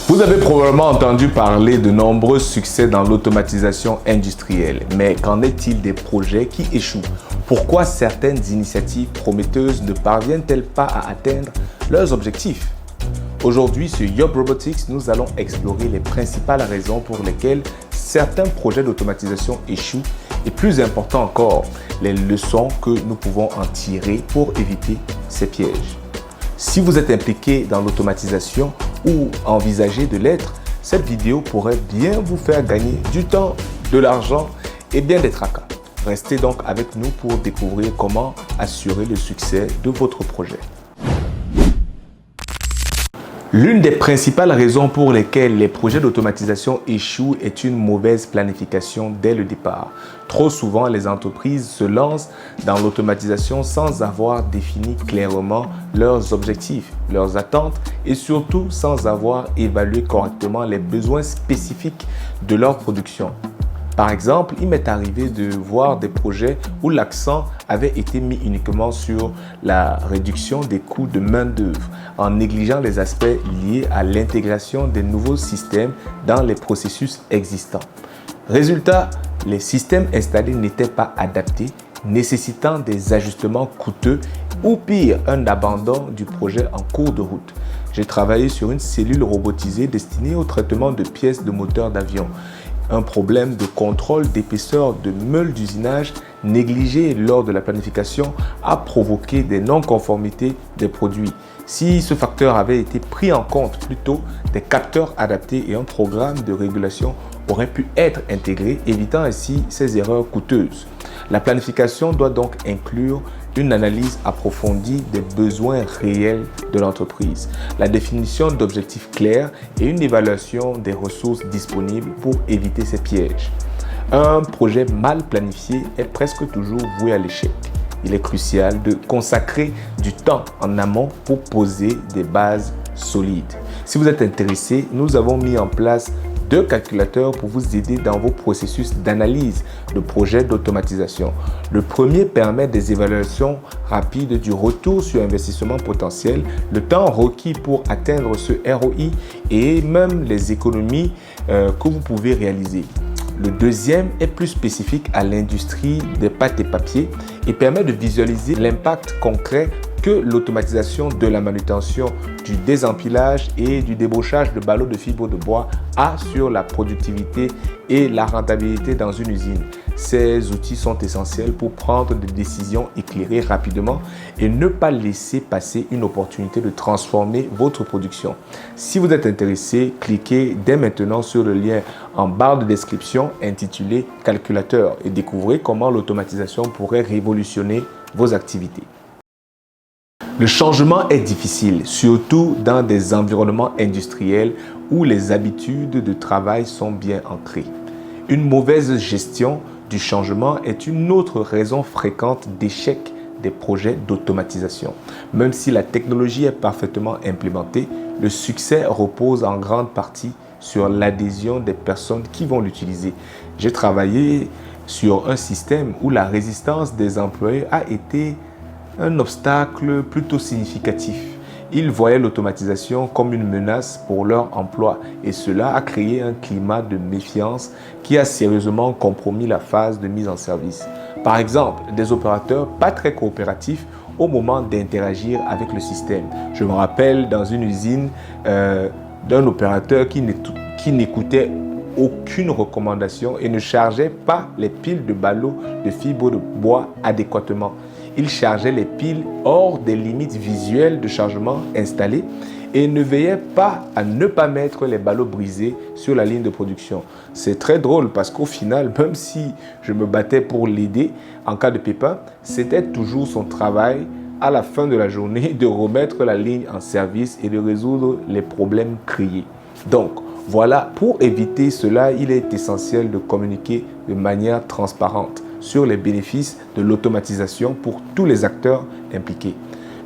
Vous avez probablement entendu parler de nombreux succès dans l'automatisation industrielle. Mais qu'en est-il des projets qui échouent? Pourquoi certaines initiatives prometteuses ne parviennent-elles pas à atteindre leurs objectifs? Aujourd'hui, sur Yob Robotics, nous allons explorer les principales raisons pour lesquelles certains projets d'automatisation échouent et plus important encore, les leçons que nous pouvons en tirer pour éviter ces pièges. Si vous êtes impliqué dans l'automatisation ou envisagez de l'être, cette vidéo pourrait bien vous faire gagner du temps, de l'argent et bien des tracas. Restez donc avec nous pour découvrir comment assurer le succès de votre projet. L'une des principales raisons pour lesquelles les projets d'automatisation échouent est une mauvaise planification dès le départ. Trop souvent, les entreprises se lancent dans l'automatisation sans avoir défini clairement leurs objectifs, leurs attentes et surtout sans avoir évalué correctement les besoins spécifiques de leur production. Par exemple, il m'est arrivé de voir des projets où l'accent avait été mis uniquement sur la réduction des coûts de main-d'œuvre, en négligeant les aspects liés à l'intégration des nouveaux systèmes dans les processus existants. Résultat, les systèmes installés n'étaient pas adaptés, nécessitant des ajustements coûteux ou pire, un abandon du projet en cours de route. J'ai travaillé sur une cellule robotisée destinée au traitement de pièces de moteurs d'avion. Un problème de contrôle d'épaisseur de meule d'usinage négligé lors de la planification a provoqué des non-conformités des produits. Si ce facteur avait été pris en compte plus tôt, des capteurs adaptés et un programme de régulation auraient pu être intégrés, évitant ainsi ces erreurs coûteuses. La planification doit donc inclure une analyse approfondie des besoins réels de l'entreprise, la définition d'objectifs clairs et une évaluation des ressources disponibles pour éviter ces pièges. Un projet mal planifié est presque toujours voué à l'échec. Il est crucial de consacrer du temps en amont pour poser des bases solides. Si vous êtes intéressé, nous avons mis en place 2 calculateurs pour vous aider dans vos processus d'analyse de projets d'automatisation. Le premier permet des évaluations rapides du retour sur investissement potentiel, le temps requis pour atteindre ce ROI et même les économies que vous pouvez réaliser. Le deuxième est plus spécifique à l'industrie des pâtes et papiers et permet de visualiser l'impact concret que l'automatisation de la manutention, du désempilage et du débauchage de ballots de fibres de bois a sur la productivité et la rentabilité dans une usine. Ces outils sont essentiels pour prendre des décisions éclairées rapidement et ne pas laisser passer une opportunité de transformer votre production. Si vous êtes intéressé, cliquez dès maintenant sur le lien en barre de description intitulé « Calculateur » et découvrez comment l'automatisation pourrait révolutionner vos activités. Le changement est difficile, surtout dans des environnements industriels où les habitudes de travail sont bien ancrées. Une mauvaise gestion du changement est une autre raison fréquente d'échec des projets d'automatisation. Même si la technologie est parfaitement implémentée, le succès repose en grande partie sur l'adhésion des personnes qui vont l'utiliser. J'ai travaillé sur un système où la résistance des employés a été un obstacle plutôt significatif. Ils voyaient l'automatisation comme une menace pour leur emploi et cela a créé un climat de méfiance qui a sérieusement compromis la phase de mise en service. Par exemple, des opérateurs pas très coopératifs au moment d'interagir avec le système. Je me rappelle dans une usine d'un opérateur qui n'écoutait aucune recommandation et ne chargeait pas les piles de ballots de fibres de bois adéquatement. Il chargeait les piles hors des limites visuelles de chargement installées et ne veillait pas à ne pas mettre les ballots brisés sur la ligne de production. C'est très drôle parce qu'au final, même si je me battais pour l'aider en cas de pépin, c'était toujours son travail à la fin de la journée de remettre la ligne en service et de résoudre les problèmes créés. Donc, voilà, pour éviter cela, il est essentiel de communiquer de manière transparente sur les bénéfices de l'automatisation pour tous les acteurs impliqués.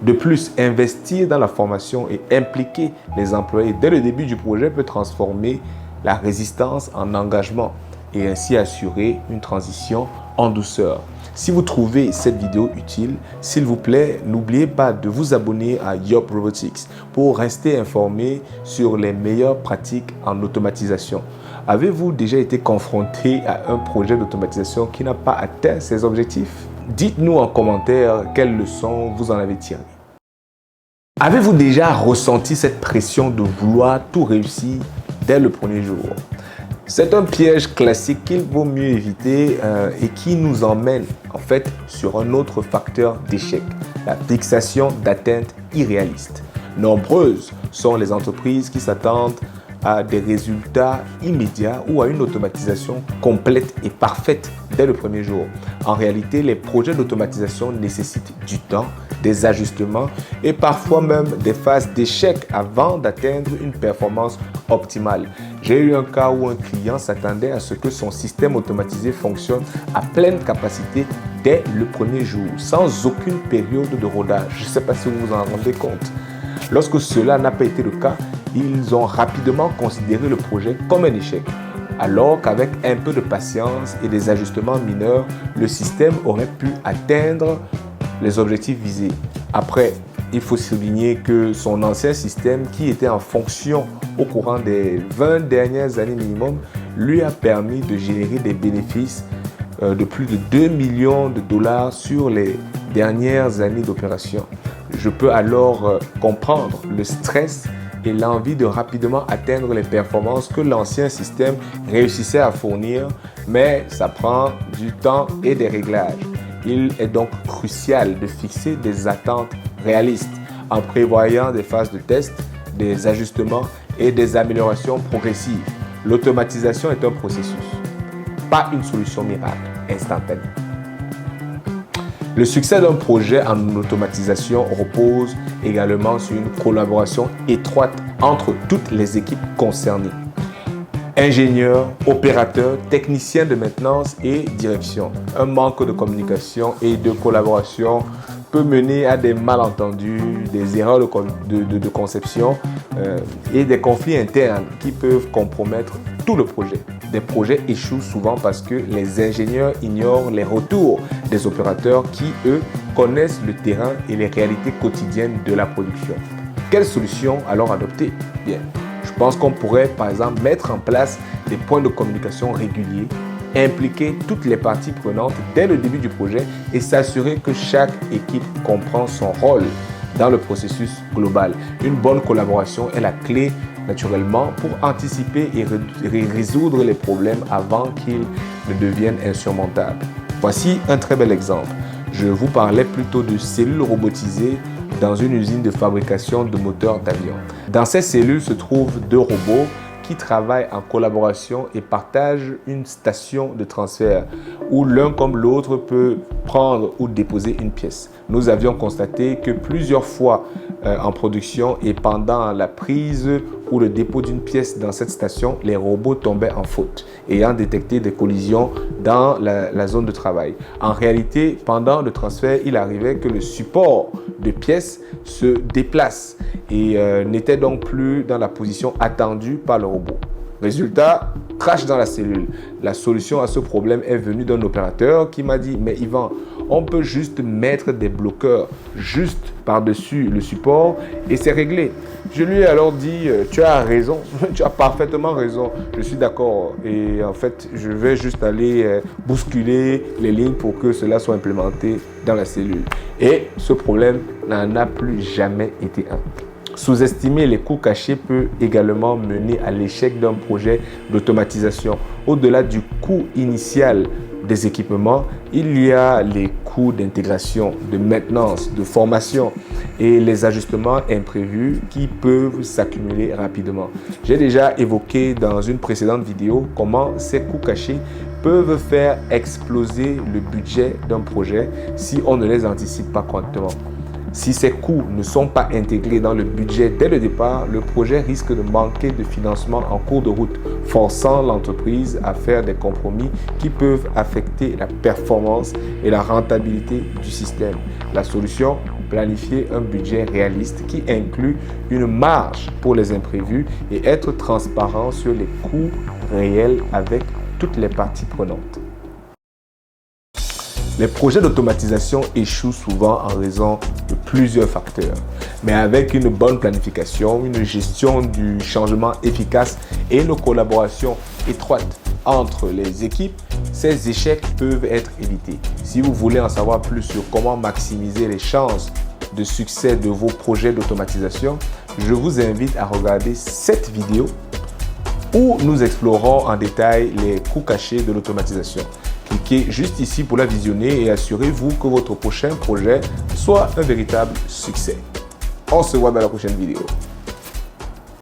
De plus, investir dans la formation et impliquer les employés dès le début du projet peut transformer la résistance en engagement et ainsi assurer une transition en douceur. Si vous trouvez cette vidéo utile, s'il vous plaît, n'oubliez pas de vous abonner à Yop Robotics pour rester informé sur les meilleures pratiques en automatisation. Avez-vous déjà été confronté à un projet d'automatisation qui n'a pas atteint ses objectifs? Dites-nous en commentaire quelles leçons vous en avez tirées. Avez-vous déjà ressenti cette pression de vouloir tout réussir dès le premier jour? C'est un piège classique qu'il vaut mieux éviter et qui nous emmène en fait sur un autre facteur d'échec, la fixation d'atteintes irréalistes. Nombreuses sont les entreprises qui s'attendent à des résultats immédiats ou à une automatisation complète et parfaite dès le premier jour. En réalité, les projets d'automatisation nécessitent du temps, des ajustements et parfois même des phases d'échec avant d'atteindre une performance optimale. J'ai eu un cas où un client s'attendait à ce que son système automatisé fonctionne à pleine capacité dès le premier jour, sans aucune période de rodage. Je ne sais pas si vous vous en rendez compte. Lorsque cela n'a pas été le cas, ils ont rapidement considéré le projet comme un échec. Alors qu'avec un peu de patience et des ajustements mineurs, le système aurait pu atteindre les objectifs visés. Après, il faut souligner que son ancien système, qui était en fonction au courant des 20 dernières années minimum, lui a permis de générer des bénéfices de plus de 2 millions de dollars sur les dernières années d'opération. Je peux alors comprendre le stress et l'envie de rapidement atteindre les performances que l'ancien système réussissait à fournir, mais ça prend du temps et des réglages. Il est donc crucial de fixer des attentes réalistes en prévoyant des phases de test, des ajustements et des améliorations progressives. L'automatisation est un processus, pas une solution miracle instantanée. Le succès d'un projet en automatisation repose également sur une collaboration étroite entre toutes les équipes concernées. Ingénieurs, opérateurs, techniciens de maintenance et direction. Un manque de communication et de collaboration peut mener à des malentendus, des erreurs de conception et des conflits internes qui peuvent compromettre tout le projet. Des projets échouent souvent parce que les ingénieurs ignorent les retours des opérateurs qui, eux, connaissent le terrain et les réalités quotidiennes de la production. Quelle solution alors adopter? Bien, je pense qu'on pourrait par exemple mettre en place des points de communication réguliers, impliquer toutes les parties prenantes dès le début du projet et s'assurer que chaque équipe comprend son rôle dans le processus global. Une bonne collaboration est la clé naturellement pour anticiper et résoudre les problèmes avant qu'ils ne deviennent insurmontables. Voici un très bel exemple. Je vous parlais plutôt de cellules robotisées dans une usine de fabrication de moteurs d'avion. Dans ces cellules se trouvent deux robots qui travaillent en collaboration et partagent une station de transfert où l'un comme l'autre peut prendre ou déposer une pièce. Nous avions constaté que plusieurs fois en production et pendant la prise ou le dépôt d'une pièce dans cette station, les robots tombaient en faute, ayant détecté des collisions dans la zone de travail. En réalité, pendant le transfert, il arrivait que le support de pièces se déplace et n'était donc plus dans la position attendue par le robot. Résultat, crash dans la cellule. La solution à ce problème est venue d'un opérateur qui m'a dit « Mais Yvan, on peut juste mettre des bloqueurs juste par-dessus le support et c'est réglé. » Je lui ai alors dit « Tu as raison, tu as parfaitement raison, je suis d'accord. Et en fait, je vais juste aller bousculer les lignes pour que cela soit implémenté dans la cellule. » Et ce problème n'en a plus jamais été un. Sous-estimer les coûts cachés peut également mener à l'échec d'un projet d'automatisation. Au-delà du coût initial des équipements, il y a les coûts d'intégration, de maintenance, de formation et les ajustements imprévus qui peuvent s'accumuler rapidement. J'ai déjà évoqué dans une précédente vidéo comment ces coûts cachés peuvent faire exploser le budget d'un projet si on ne les anticipe pas correctement. Si ces coûts ne sont pas intégrés dans le budget dès le départ, le projet risque de manquer de financement en cours de route, forçant l'entreprise à faire des compromis qui peuvent affecter la performance et la rentabilité du système. La solution, planifier un budget réaliste qui inclut une marge pour les imprévus et être transparent sur les coûts réels avec toutes les parties prenantes. Les projets d'automatisation échouent souvent en raison de plusieurs facteurs. Mais avec une bonne planification, une gestion du changement efficace et une collaboration étroite entre les équipes, ces échecs peuvent être évités. Si vous voulez en savoir plus sur comment maximiser les chances de succès de vos projets d'automatisation, je vous invite à regarder cette vidéo où nous explorons en détail les coûts cachés de l'automatisation. Cliquez juste ici pour la visionner et assurez-vous que votre prochain projet soit un véritable succès. On se voit dans la prochaine vidéo.